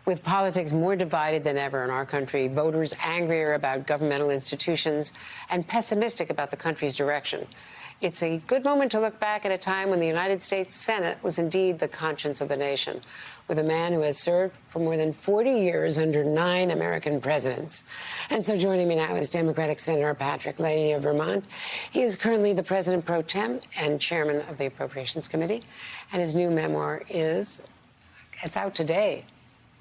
With politics more divided than ever in our country, voters angrier about governmental institutions and pessimistic about the country's direction, it's a good moment to look back at a time when the United States Senate was indeed the conscience of the nation, with a man who has served for more than 40 years under 9 American presidents. And so joining me now is Democratic Senator Patrick Leahy of Vermont. He is currently the president pro tem and chairman of the Appropriations Committee. And his new memoir it's out today,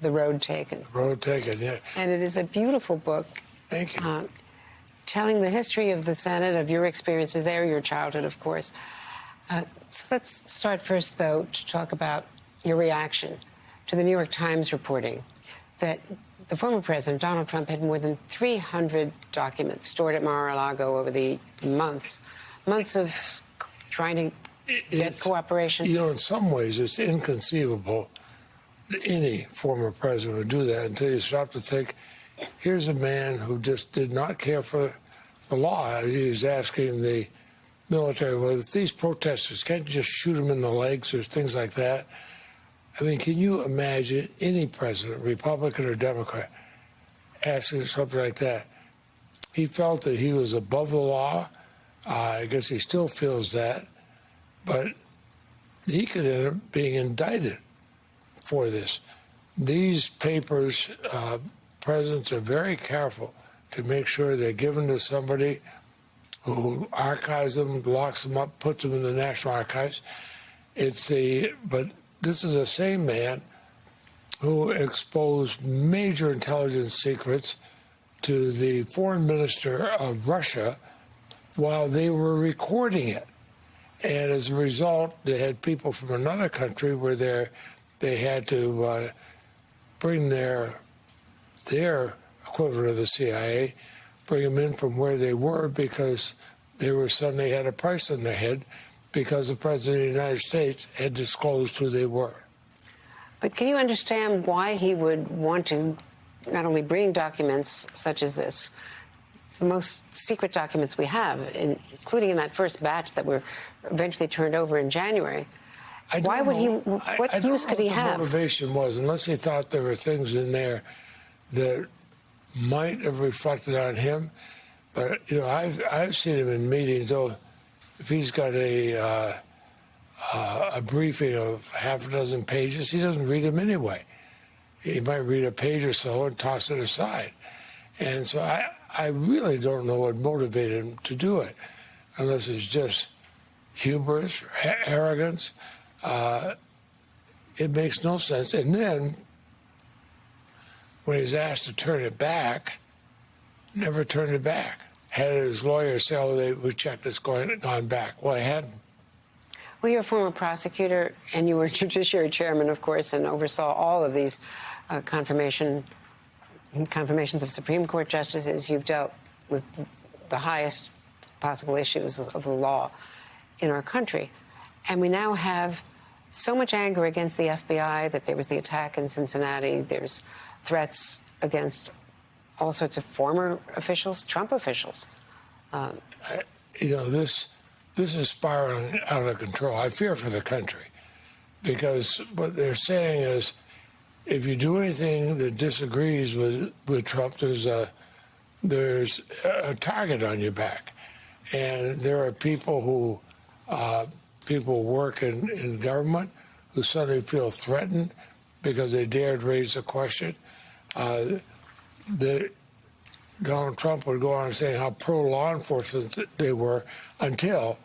The Road Taken. The Road Taken, yeah. And it is a beautiful book. Thank you. Telling the history of the Senate, of your experiences there, your childhood, of course. So let's start first, though, to talk about your reaction to the New York Times reporting that the former president, Donald Trump, had more than 300 documents stored at Mar-a-Lago over the months of trying to get cooperation. You know, in some ways, it's inconceivable that any former president would do that until you stop to think, here's a man who just did not care for the law. He was asking the military, well, if these protesters, can't you just shoot them in the legs or things like that? I mean, can you imagine any president, Republican or Democrat, asking something like that? He felt that he was above the law. I guess he still feels that. But he could end up being indicted for this. These papers, presidents are very careful to make sure they're given to somebody who archives them, locks them up, puts them in the National Archives. But this is the same man who exposed major intelligence secrets to the foreign minister of Russia while they were recording it. And as a result, they had people from another country where they had to bring their equivalent of the CIA, bring them in from where they were because they were suddenly had a price on their head because the President of the United States had disclosed who they were. But can you understand why he would want to not only bring documents such as this, the most secret documents we have, including in that first batch that were eventually turned over in January? Why would he? What use could he have? The motivation was, unless he thought there were things in there that might have reflected on him. But you know, I've seen him in meetings. Oh, if he's got a briefing of half a dozen pages, he doesn't read them anyway. He might read a page or so and toss it aside. And so I really don't know what motivated him to do it, unless it's just hubris, or arrogance. It makes no sense. And then, when he's asked to turn it back, never turned it back. Had his lawyer say, oh, we checked, it's gone back. Well, I hadn't. Well, you're a former prosecutor, and you were Judiciary Chairman, of course, and oversaw all of these confirmations of Supreme Court justices. You've dealt with the highest possible issues of the law in our country. And we now have so much anger against the FBI that there was the attack in Cincinnati. There's threats against all sorts of former officials, Trump officials. You know, this is spiraling out of control. I fear for the country because what they're saying is if you do anything that disagrees with Trump, there's a target on your back. And there are people who work in government who suddenly feel threatened because they dared raise a question. Donald Trump would go on saying how pro-law enforcement they were until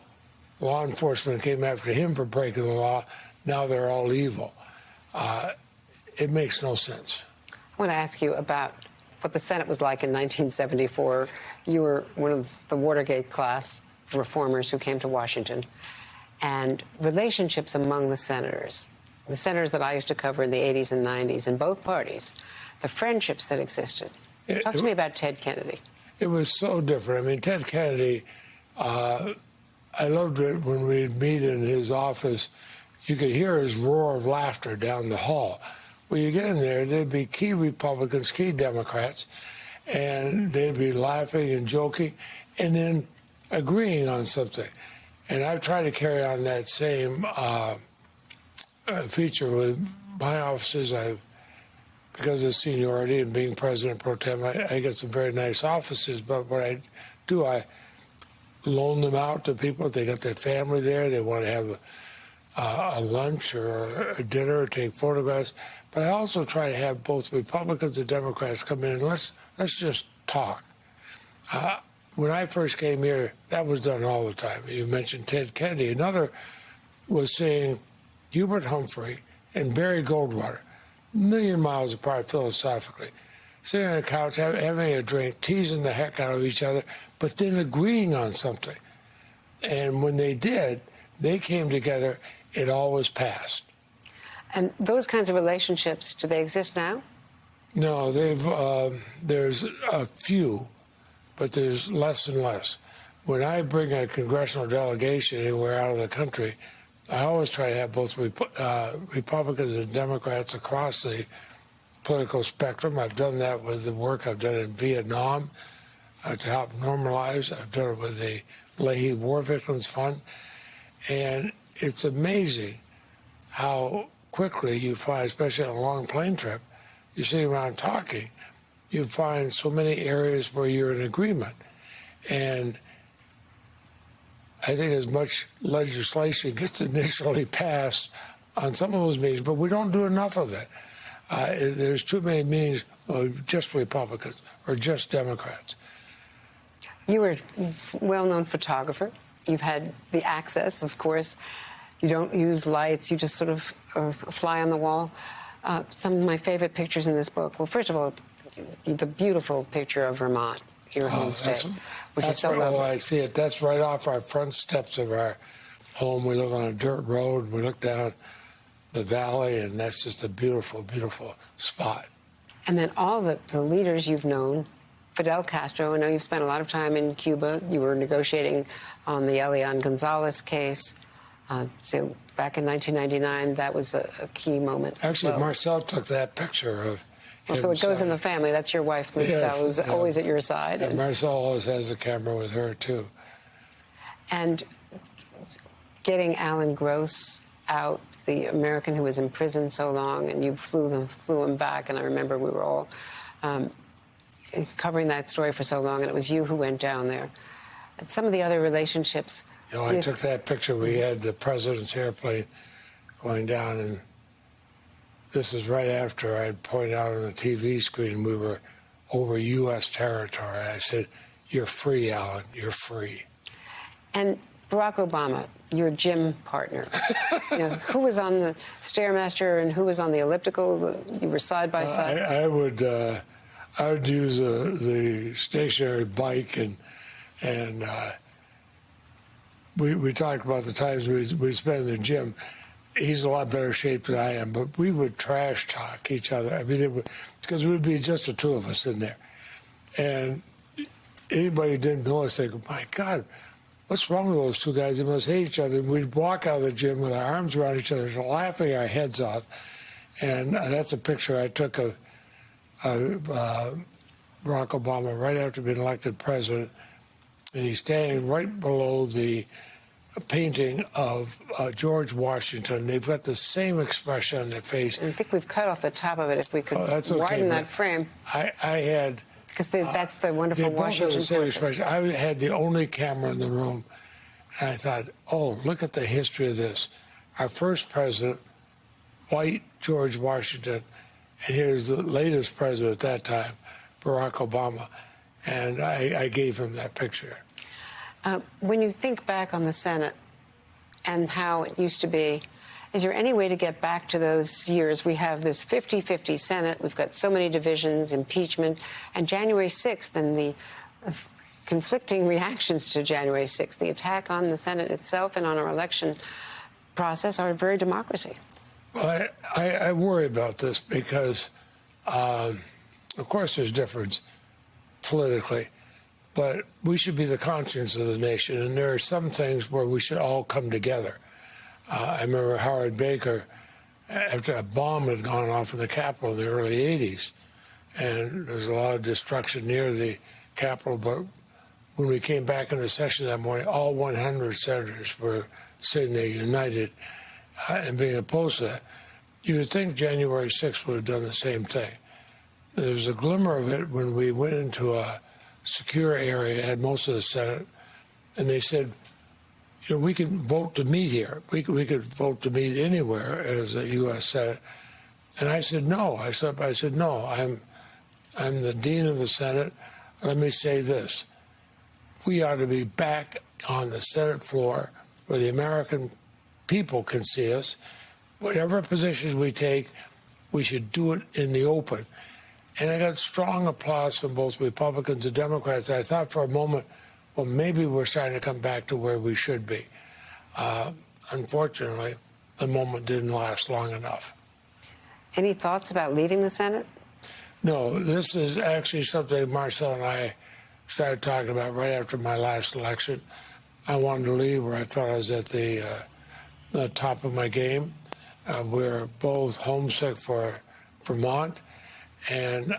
law enforcement came after him for breaking the law. Now they're all evil. It makes no sense. I want to ask you about what the Senate was like in 1974. You were one of the Watergate class reformers who came to Washington. And relationships among the senators that I used to cover in the 80s and 90s in both parties, the friendships that existed. Talk to me about Ted Kennedy. It was so different. I mean, Ted Kennedy, I loved it when we'd meet in his office. You could hear his roar of laughter down the hall. When you get in there, there'd be key Republicans, key Democrats, and they'd be laughing and joking and then agreeing on something. And I've tried to carry on that same feature with my offices. I've because of seniority and being president pro tem, I get some very nice offices. But what I do, I loan them out to people. They got their family there. They want to have a lunch or a dinner or take photographs. But I also try to have both Republicans and Democrats come in and let's just talk. When I first came here, that was done all the time. You mentioned Ted Kennedy. Another was saying Hubert Humphrey and Barry Goldwater, a million miles apart philosophically, sitting on a couch, having a drink, teasing the heck out of each other, but then agreeing on something. And when they did, they came together, it always passed. And those kinds of relationships, do they exist now? No, there's a few, but there's less and less. When I bring a congressional delegation anywhere out of the country, I always try to have both Republicans and Democrats across the political spectrum. I've done that with the work I've done in Vietnam to help normalize. I've done it with the Leahy War Victims Fund. And it's amazing how quickly you find, especially on a long plane trip, you're sitting around talking, you find so many areas where you're in agreement. And I think as much legislation gets initially passed on some of those meetings, but we don't do enough of it. There's too many meetings of just Republicans or just Democrats. You were a well-known photographer. You've had the access, of course. You don't use lights. You just sort of fly on the wall. Some of my favorite pictures in this book, well, first of all, the beautiful picture of Vermont, your home state, which is so lovely. Oh, I see it. That's right off our front steps of our home. We live on a dirt road. We look down the valley, and that's just a beautiful, beautiful spot. And then all the leaders you've known, Fidel Castro, I know you've spent a lot of time in Cuba. You were negotiating on the Elian Gonzalez case. So back in 1999, that was a key moment. Actually, Marcel took that picture of him. So it goes in the family. That's your wife, Marcel, yes, who's always at your side. And Marcel always has the camera with her, too. And getting Alan Gross out, the American who was in prison so long, and you flew him back, and I remember we were all covering that story for so long, and it was you who went down there. And some of the other relationships. You know, I took that picture. We had the president's airplane going down, and this is right after I pointed out on the TV screen we were over U.S. territory. I said, "You're free, Alan. You're free." And Barack Obama, your gym partner, you know, who was on the Stairmaster and who was on the elliptical? You were side by side. I would use the stationary bike, and we talked about the times we spent in the gym. He's a lot better shape than I am, but we would trash talk each other. I mean, because it would be just the two of us in there, and anybody who didn't know us, they go, "My God, what's wrong with those two guys? They must hate each other." And we'd walk out of the gym with our arms around each other, laughing our heads off. And that's a picture I took of Barack Obama right after being elected president. And he's standing right below the painting of George Washington. They've got the same expression on their face. And I think we've cut off the top of it. If we could widen that frame. I had... Because that's the wonderful Washington the same portrait. expression. I had the only camera in the room, and I thought, oh, look at the history of this. Our first president, white George Washington, and here's the latest president at that time, Barack Obama. And I gave him that picture. When you think back on the Senate and how it used to be, is there any way to get back to those years? We have this 50-50 Senate. We've got so many divisions, impeachment, and January 6th and the conflicting reactions to January 6th, the attack on the Senate itself and on our election process, our very democracy. Well, I worry about this because, of course, there's difference politically, but we should be the conscience of the nation, and there are some things where we should all come together. I remember Howard Baker, after a bomb had gone off in the Capitol in the early 80s, and there was a lot of destruction near the Capitol, but when we came back into session that morning, all 100 senators were sitting there united and being opposed to that. You would think January 6th would have done the same thing. There was a glimmer of it when we went into a secure area, had most of the Senate, and they said, you know, we can vote to meet here. We could vote to meet anywhere as a U.S. Senate. And I said, no. I said, no, I'm the dean of the Senate. Let me say this. We ought to be back on the Senate floor where the American people can see us. Whatever positions we take, we should do it in the open. And I got strong applause from both Republicans and Democrats. I thought for a moment, well, maybe we're starting to come back to where we should be. Unfortunately, the moment didn't last long enough. Any thoughts about leaving the Senate? No, this is actually something Marcel and I started talking about right after my last election. I wanted to leave where I felt I was at the top of my game. We're both homesick for Vermont. And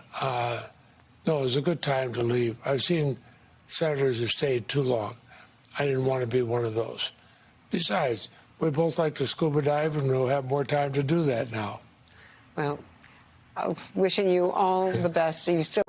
no, it was a good time to leave. I've seen senators who stayed too long. I didn't want to be one of those. Besides, we both like to scuba dive, and we'll have more time to do that now. Well, wishing you all the best. You still